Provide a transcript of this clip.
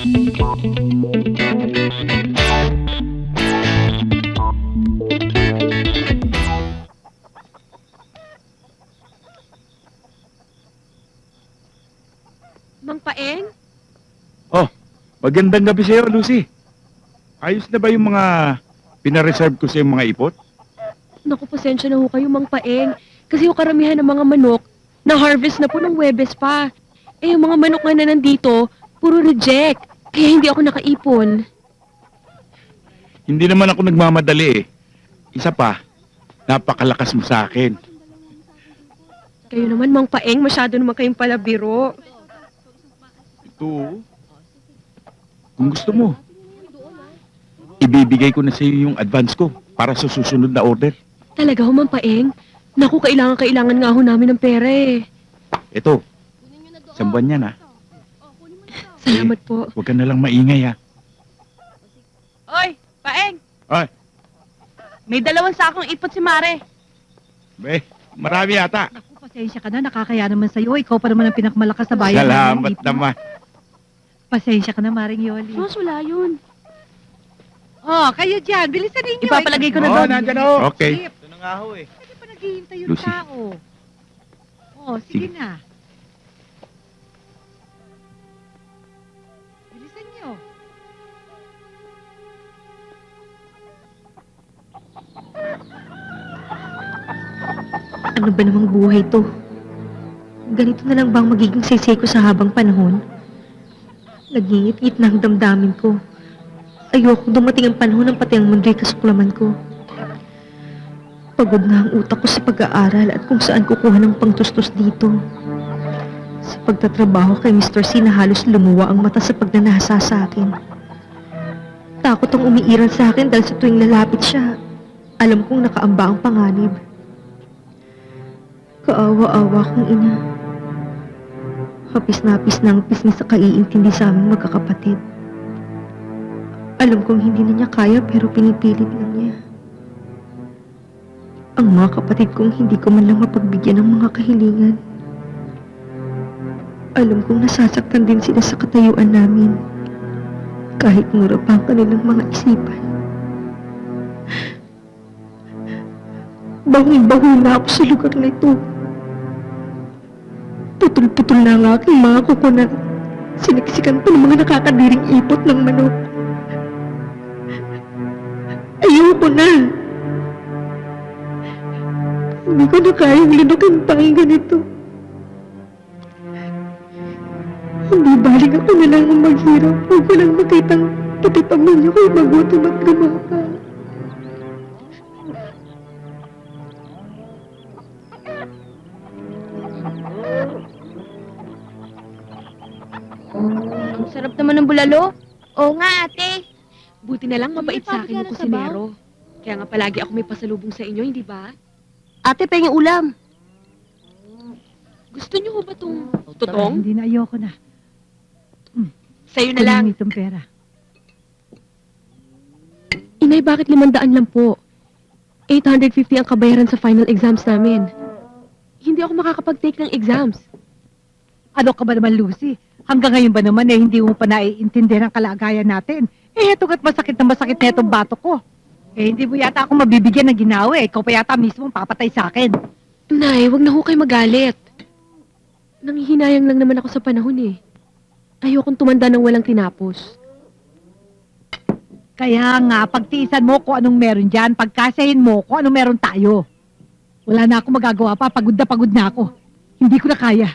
Mang Paeng? Oh, magandang gabi sa'yo, Lucy. Ayos na ba yung mga pinareserve ko sa yung mga ipot? Naku, pasensya na ho kayo, Mang Paeng. Kasi yung karamihan ng mga manok, na-harvest na po ng Huwebes pa. Eh, yung mga manok nga na nandito, puro reject. Kaya hindi ako nakaipon. Hindi naman ako nagmamadali eh. Isa pa, napakalakas mo sa akin. Kayo naman, Mang Paeng, masyado naman kayong palabiro. Ito, kung gusto mo, ibibigay ko na sa iyo yung advance ko para sa susunod na order. Talaga ho, Mang Paeng? Naku, kailangan nga ho namin ng pera eh. Ito, isang buwan yan ha. Salamat po. Huwag ka na lang maingay ha. Oy, Paeng! Ay, May 2 sakong ipot si Mare. marami yata. Naku, pasensya ka na. Nakakaya naman sa'yo. Ikaw pa naman ang pinakamalakas sa bayan. Salamat naman. Pasensya ka na, Maring Yoli. Sos, wala yun. Oh, kayo dyan. Bilisan ninyo. Ipapalagay ko na Oh, doon. nandyan ako. Okay. Ito na nga ho eh. Hindi pa naghihintay yung Lucy. tao. Oh, sige Sige. na. Bilisan nyo. Ano ba namang buhay to? Ganito na lang bang magiging saysay ko sa habang panahon? Nagingit-ngit na ang damdamin ko. Ayoko dumating ang panahon ng pati ang mundo'y kasuklaman ko. Pagod na ang utak ko sa pag-aaral at kung saan kukuha ng pangtustos dito. Sa pagtatrabaho kay Mr. C na halos lumuwa ang mata sa pagnanasa sa akin. Takot ang umiiral sa akin dahil sa tuwing lalapit siya, alam kong nakaamba ang panganib. Kaawa-awa kong ina. Hapis na ang pisngi sa kaiintindi sa aming magkakapatid. Alam kong hindi na niya kaya pero pinipilit lang niya. Ang mga kapatid kong hindi ko man lang mapagbigyan ng mga kahilingan. Alam kong nasasaktan din sila sa katayuan namin. Kahit mura pa ang kanilang mga isipan. Bahong-baho na ako sa lugar na ito. Putol-putol na ang aking mga kukunan. Siniksikan pa ng mga nakakadiring ipot ng manok. Ayoko na. Hindi ko na kayang linukan pa ang ganito. Hindi baling ako na lang ang maghirap. Huwag ko lang makitang pati pamilya ko'y magutom at gumapang. Ang sarap naman ng bulalo. Oo nga, ate. Buti na lang mabait sa akin yung kusinero. Kaya nga palagi ako may pasalubong sa inyo, hindi ba? Ate, pengin ulam. Gusto niyo ho ba itong tutong? Hindi na, ayoko na. Sa'yo na lang. Kunin itong pera. Inay, bakit 500 lang po? 850 ang kabayaran sa final exams namin. Hindi ako makakapag-take ng exams. Ano ka ba naman, Lucy? Hanggang ngayon ba naman hindi mo pa naiintindihan ang kalagayan natin? Heto ka't masakit na itong bato ko. Hindi mo yata ako mabibigyan ng ginawa eh. Ikaw pa yata mismo ang papatay sa akin. Nay, wag na ho kayo magalit. Nanghihinayang lang naman ako sa panahon eh. Ayokong tumanda ng walang tinapos. Kaya nga, pagtiisan mo kung anong meron dyan, pagkasahin mo kung anong meron tayo. Wala na ako magagawa pa, pagod na ako. Hindi ko na kaya.